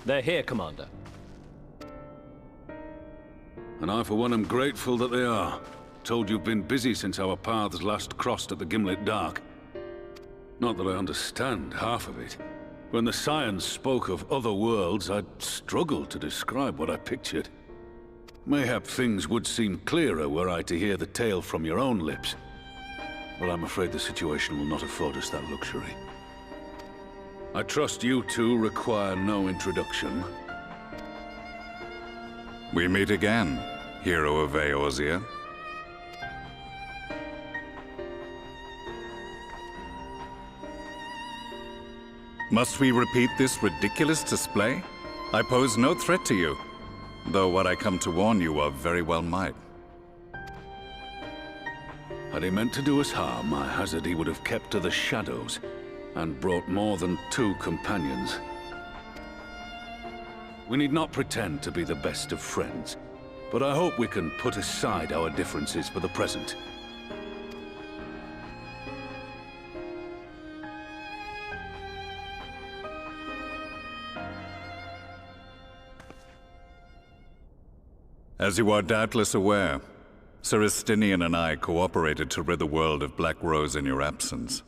They're here, Commander. And I, for one, am grateful that they are. Told you've been busy since our paths last crossed at the Gimlet Dark. Not that I understand half of it. When the Scions spoke of other worlds, I'd struggled to describe what I pictured. Mayhap things would seem clearer were I to hear the tale from your own lips. But I'm afraid the situation will not afford us that luxury. I trust you two require no introduction. We meet again, hero of Eorzea. Must we repeat this ridiculous display? I pose no threat to you, though what I come to warn you of very well might. Had he meant to do us harm, I hazard he would have kept to the shadows, and brought more than 2 companions. We need not pretend to be the best of friends, but I hope we can put aside our differences for the present. As you are doubtless aware, Sir Estinian and I cooperated to rid the world of Black Rose in your absence.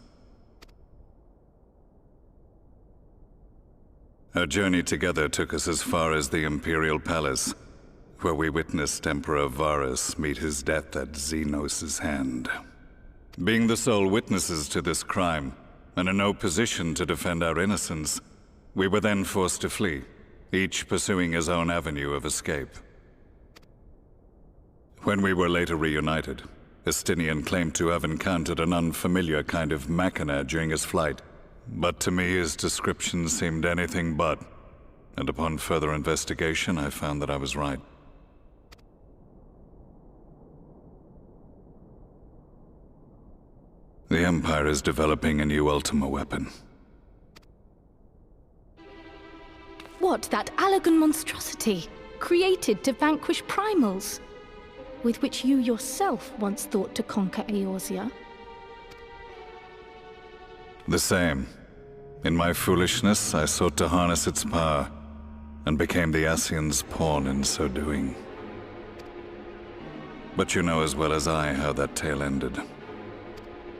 Our journey together took us as far as the Imperial Palace, where we witnessed Emperor Varus meet his death at Xenos' hand. Being the sole witnesses to this crime, and in no position to defend our innocence, we were then forced to flee, each pursuing his own avenue of escape. When we were later reunited, Estinian claimed to have encountered an unfamiliar kind of machina during his flight, but to me his description seemed anything but, and upon further investigation I found that I was right. The Empire is developing a new Ultima weapon. What, that Allagan monstrosity, created to vanquish primals, with which you yourself once thought to conquer Eorzea? The same. In my foolishness, I sought to harness its power, and became the Ascian's pawn in so doing. But you know as well as I how that tale ended.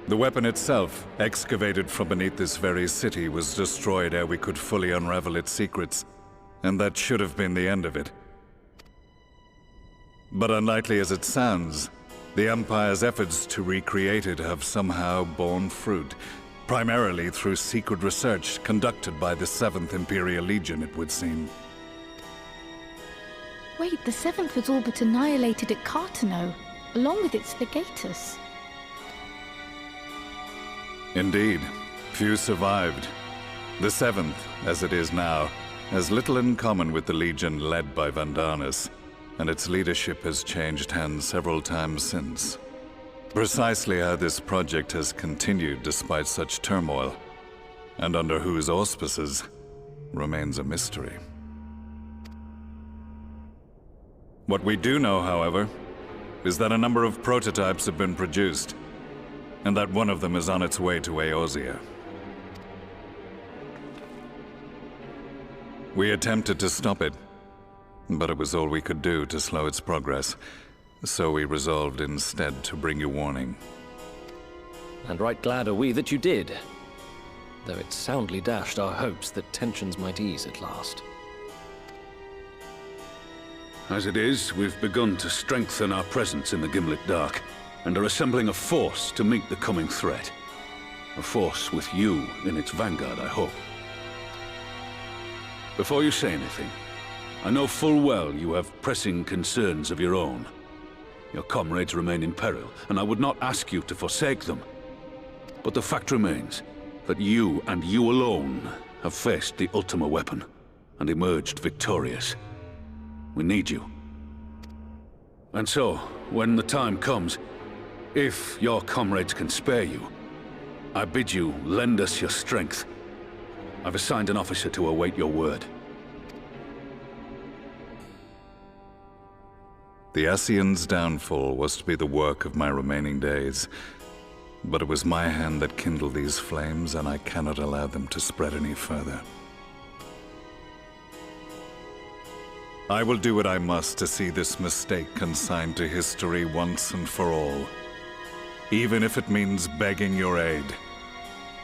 The weapon itself, excavated from beneath this very city, was destroyed ere we could fully unravel its secrets, and that should have been the end of it. But unlikely as it sounds, the Empire's efforts to recreate it have somehow borne fruit, primarily through secret research conducted by the 7th Imperial Legion, it would seem. Wait, the 7th was all but annihilated at Cartano, along with its legatus. Indeed, few survived. The 7th, as it is now, has little in common with the Legion led by Vandanis, and its leadership has changed hands several times since. Precisely how this project has continued despite such turmoil, and under whose auspices, remains a mystery. What we do know, however, is that a number of prototypes have been produced, and that one of them is on its way to Eorzea. We attempted to stop it, but it was all we could do to slow its progress. So we resolved instead to bring you warning. And right glad are we that you did, though it soundly dashed our hopes that tensions might ease at last. As it is, we've begun to strengthen our presence in the Gimlet Dark, and are assembling a force to meet the coming threat. A force with you in its vanguard, I hope. Before you say anything, I know full well you have pressing concerns of your own. Your comrades remain in peril, and I would not ask you to forsake them. But the fact remains that you, and you alone, have faced the Ultima weapon, and emerged victorious. We need you. And so, when the time comes, if your comrades can spare you, I bid you lend us your strength. I've assigned an officer to await your word. The Ascian's downfall was to be the work of my remaining days. But it was my hand that kindled these flames, and I cannot allow them to spread any further. I will do what I must to see this mistake consigned to history once and for all. Even if it means begging your aid.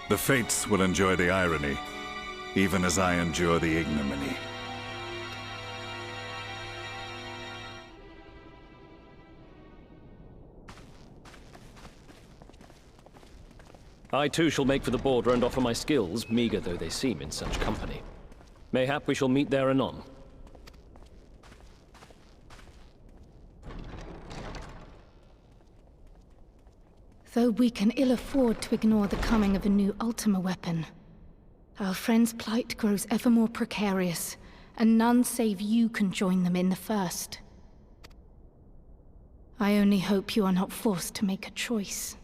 The Fates will enjoy the irony, even as I endure the ignominy. I too shall make for the border and offer my skills, meager though they seem in such company. Mayhap we shall meet there anon. Though we can ill afford to ignore the coming of a new Ultima weapon, our friend's plight grows ever more precarious, and none save you can join them in the first. I only hope you are not forced to make a choice.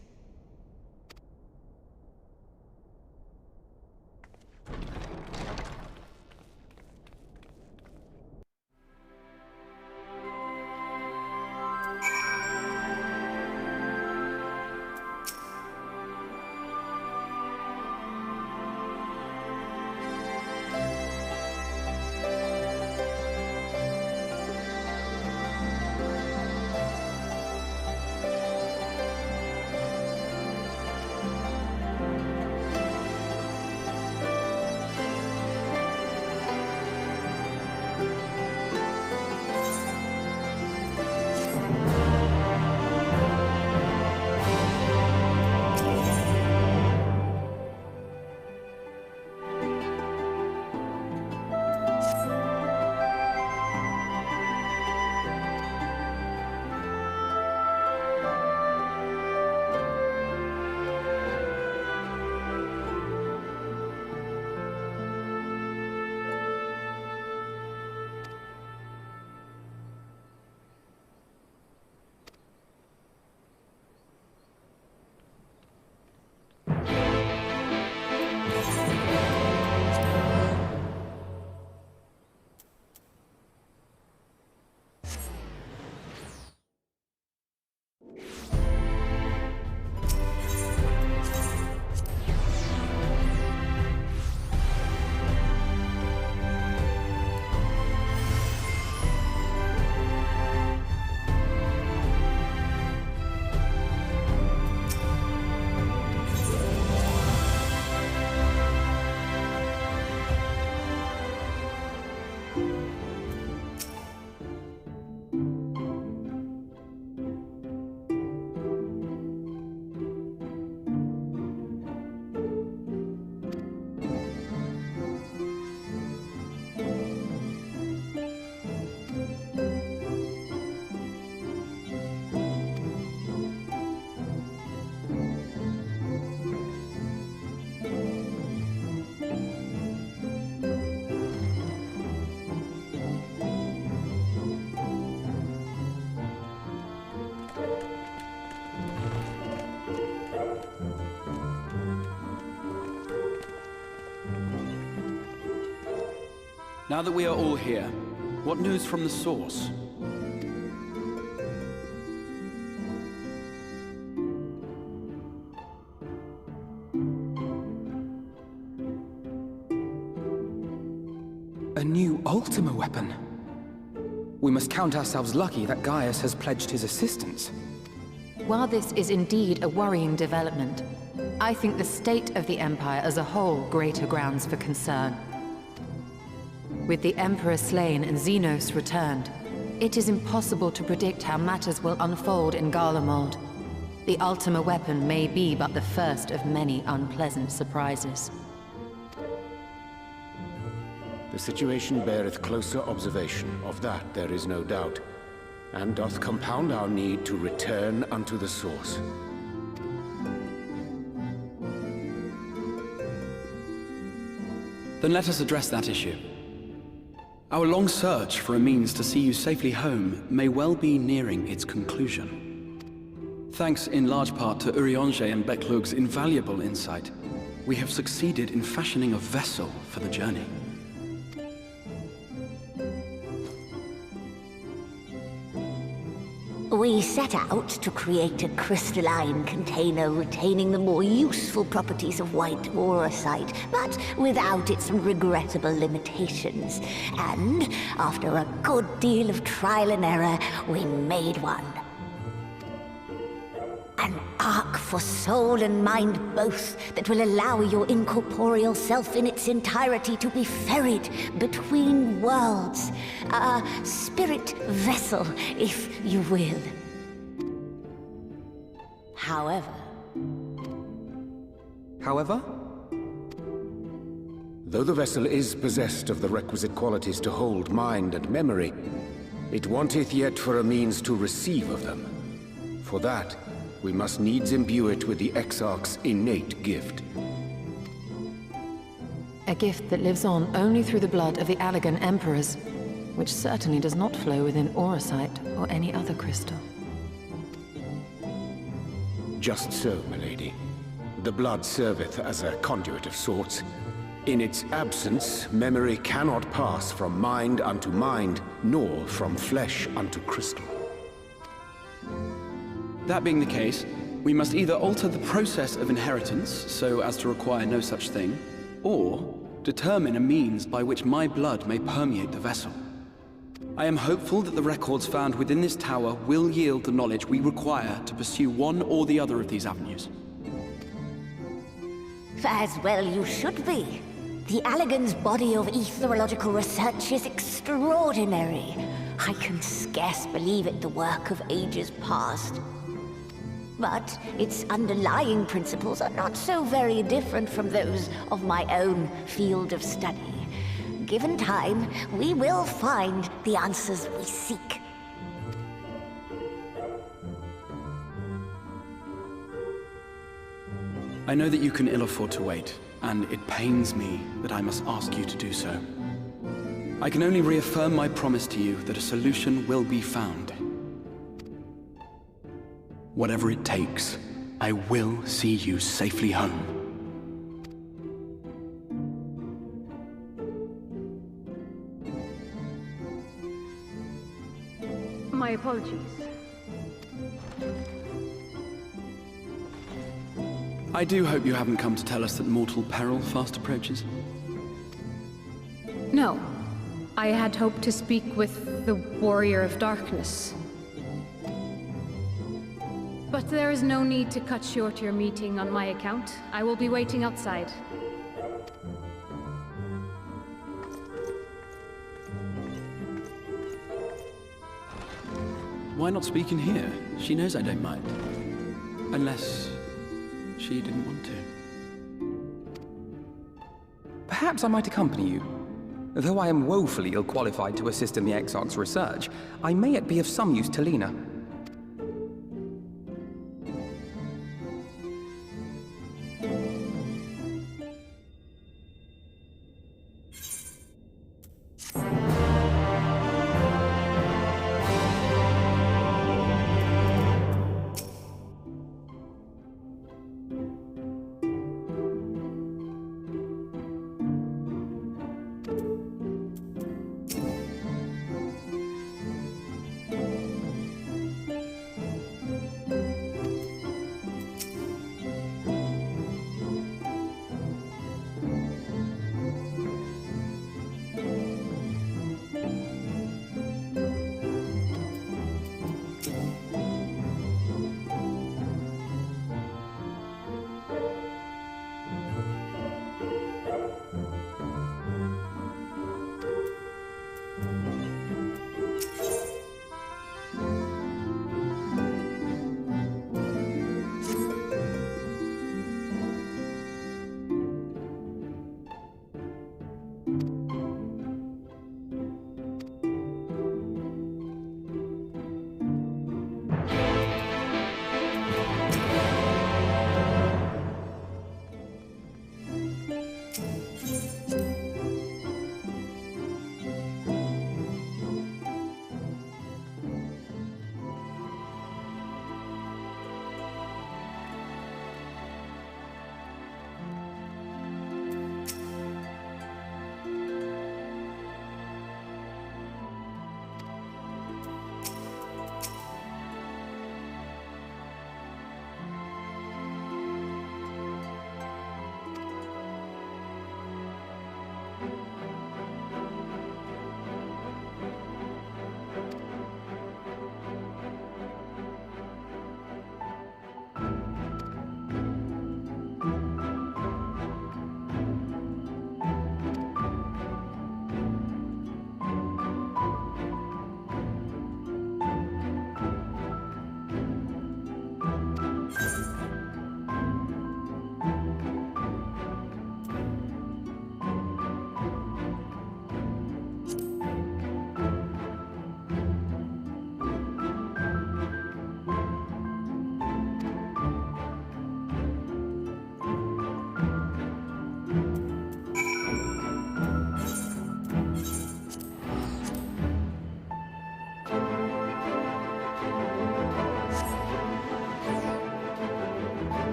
Now that we are all here, what news from the source? A new Ultima weapon? We must count ourselves lucky that Gaius has pledged his assistance. While this is indeed a worrying development, I think the state of the Empire as a whole greater grounds for concern. With the Emperor slain and Xenos returned, It is impossible to predict how matters will unfold in Garlemald. The Ultima weapon may be but the first of many unpleasant surprises. The situation beareth closer observation, of that there is no doubt, and doth compound our need to return unto the source. Then let us address that issue. Our long search for a means to see you safely home may well be nearing its conclusion. Thanks in large part to Exarch and Beq Lugg's invaluable insight, we have succeeded in fashioning a vessel for the journey. We set out to create a crystalline container retaining the more useful properties of white auracite, but without its regrettable limitations. And after a good deal of trial and error, we made one. An ark for soul and mind both that will allow your incorporeal self in its entirety to be ferried between worlds. A spirit vessel, if you will. However... Though the vessel is possessed of the requisite qualities to hold mind and memory, it wanteth yet for a means to receive of them. For that, we must needs imbue it with the Exarch's innate gift. A gift that lives on only through the blood of the Allagan Emperors, which certainly does not flow within auracite or any other crystal. Just so, milady. The blood serveth as a conduit of sorts. In its absence, memory cannot pass from mind unto mind, nor from flesh unto crystal. That being the case, we must either alter the process of inheritance so as to require no such thing, or determine a means by which my blood may permeate the vessel. I am hopeful that the records found within this tower will yield the knowledge we require to pursue one or the other of these avenues. As well you should be. The Allagan's body of etherological research is extraordinary. I can scarce believe it the work of ages past. But its underlying principles are not so very different from those of my own field of study. Given time, we will find the answers we seek. I know that you can ill afford to wait, and it pains me that I must ask you to do so. I can only reaffirm my promise to you that a solution will be found. Whatever it takes, I will see you safely home. My apologies. I do hope you haven't come to tell us that mortal peril fast approaches. No. I had hoped to speak with the Warrior of Darkness. But there is no need to cut short your meeting on my account. I will be waiting outside. Why not speak in here? She knows I don't mind. Unless she didn't want to. Perhaps I might accompany you. Though I am woefully ill-qualified to assist in the Exarch's research, I may yet be of some use to Lena.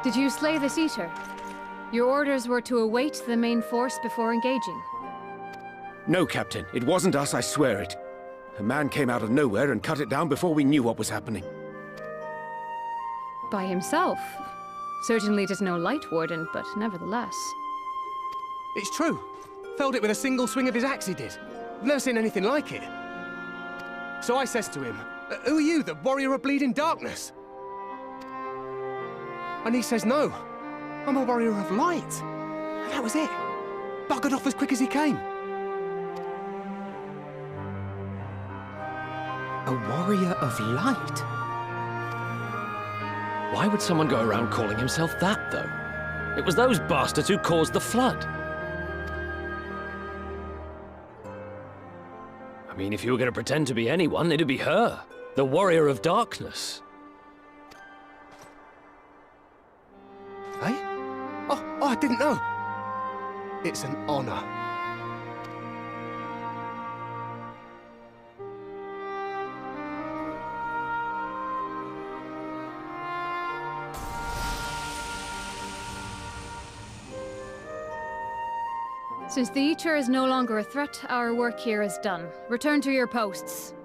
Did you slay this Eater? Your orders were to await the main force before engaging. No, Captain. It wasn't us, I swear it. A man came out of nowhere and cut it down before we knew what was happening. By himself? Certainly it is no light warden, but nevertheless. It's true. Felled it with a single swing of his axe, he did. I've never seen anything like it. So I says to him, "Who are you, the warrior of bleeding darkness?" And he says, "No, I'm a warrior of light." And that was it. Buggered off as quick as he came. A warrior of light? Why would someone go around calling himself that, though? It was those bastards who caused the flood. I mean, if you were going to pretend to be anyone, it'd be her. The warrior of darkness. Eh? Oh, I didn't know. It's an honor. Since the Eater is no longer a threat, our work here is done. Return to your posts.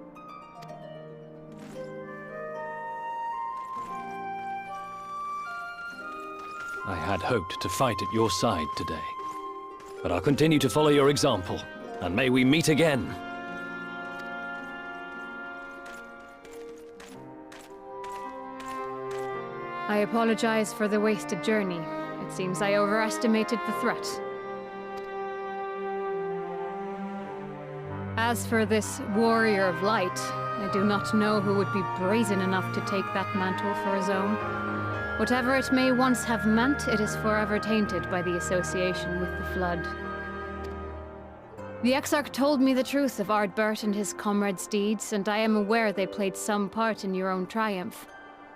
I had hoped to fight at your side today. But I'll continue to follow your example, and may we meet again. I apologize for the wasted journey. It seems I overestimated the threat. As for this warrior of light, I do not know who would be brazen enough to take that mantle for his own. Whatever it may once have meant, it is forever tainted by the association with the Flood. The Exarch told me the truth of Ardbert and his comrades' deeds, and I am aware they played some part in your own triumph.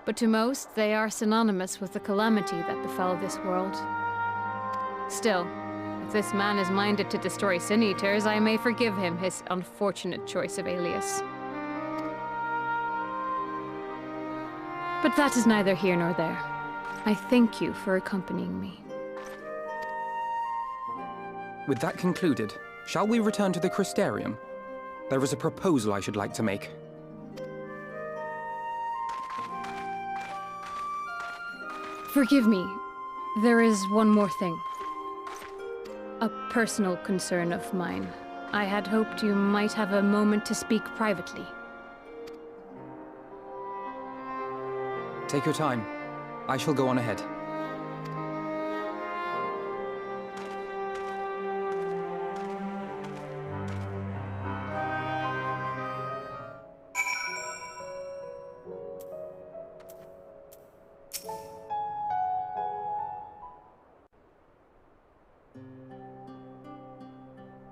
But to most, they are synonymous with the calamity that befell this world. Still, if this man is minded to destroy Sin Eaters, I may forgive him his unfortunate choice of alias. But that is neither here nor there. I thank you for accompanying me. With that concluded, shall we return to the Crystarium? There is a proposal I should like to make. Forgive me. There is one more thing. A personal concern of mine. I had hoped you might have a moment to speak privately. Take your time. I shall go on ahead.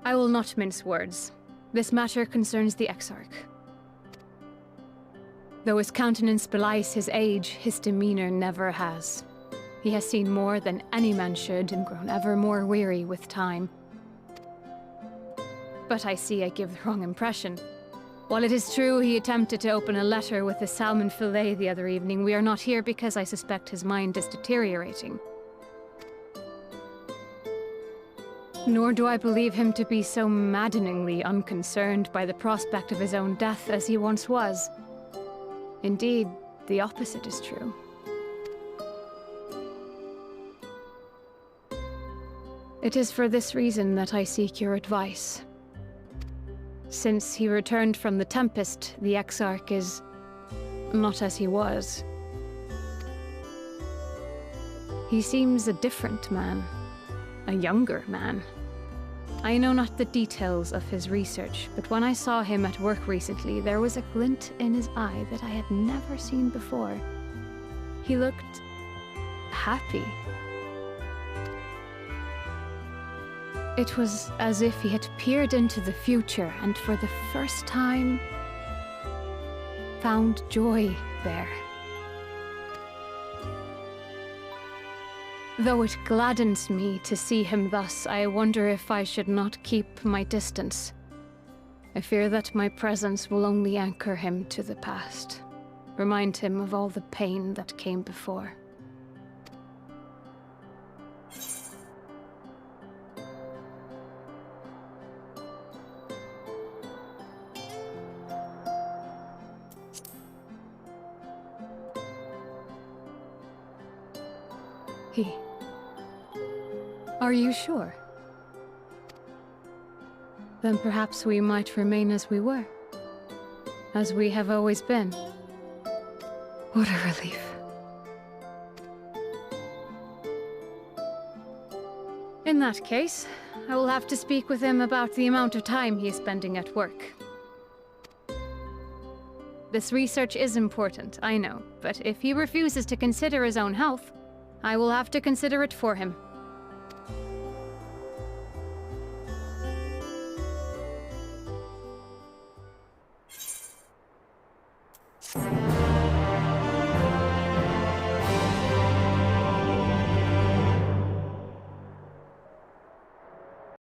I will not mince words. This matter concerns the Exarch. Though his countenance belies his age, his demeanor never has. He has seen more than any man should and grown ever more weary with time. But I see I give the wrong impression. While it is true he attempted to open a letter with a salmon fillet the other evening, we are not here because I suspect his mind is deteriorating. Nor do I believe him to be so maddeningly unconcerned by the prospect of his own death as he once was. Indeed, the opposite is true. It is for this reason that I seek your advice. Since he returned from the Tempest, the Exarch is not as he was. He seems a different man, a younger man. I know not the details of his research, but when I saw him at work recently, there was a glint in his eye that I had never seen before. He looked happy. It was as if he had peered into the future and for the first time found joy there. Though it gladdens me to see him thus, I wonder if I should not keep my distance. I fear that my presence will only anchor him to the past, remind him of all the pain that came before. Are you sure? Then perhaps we might remain as we were. As we have always been. What a relief. In that case, I will have to speak with him about the amount of time he is spending at work. This research is important, I know, but if he refuses to consider his own health, I will have to consider it for him.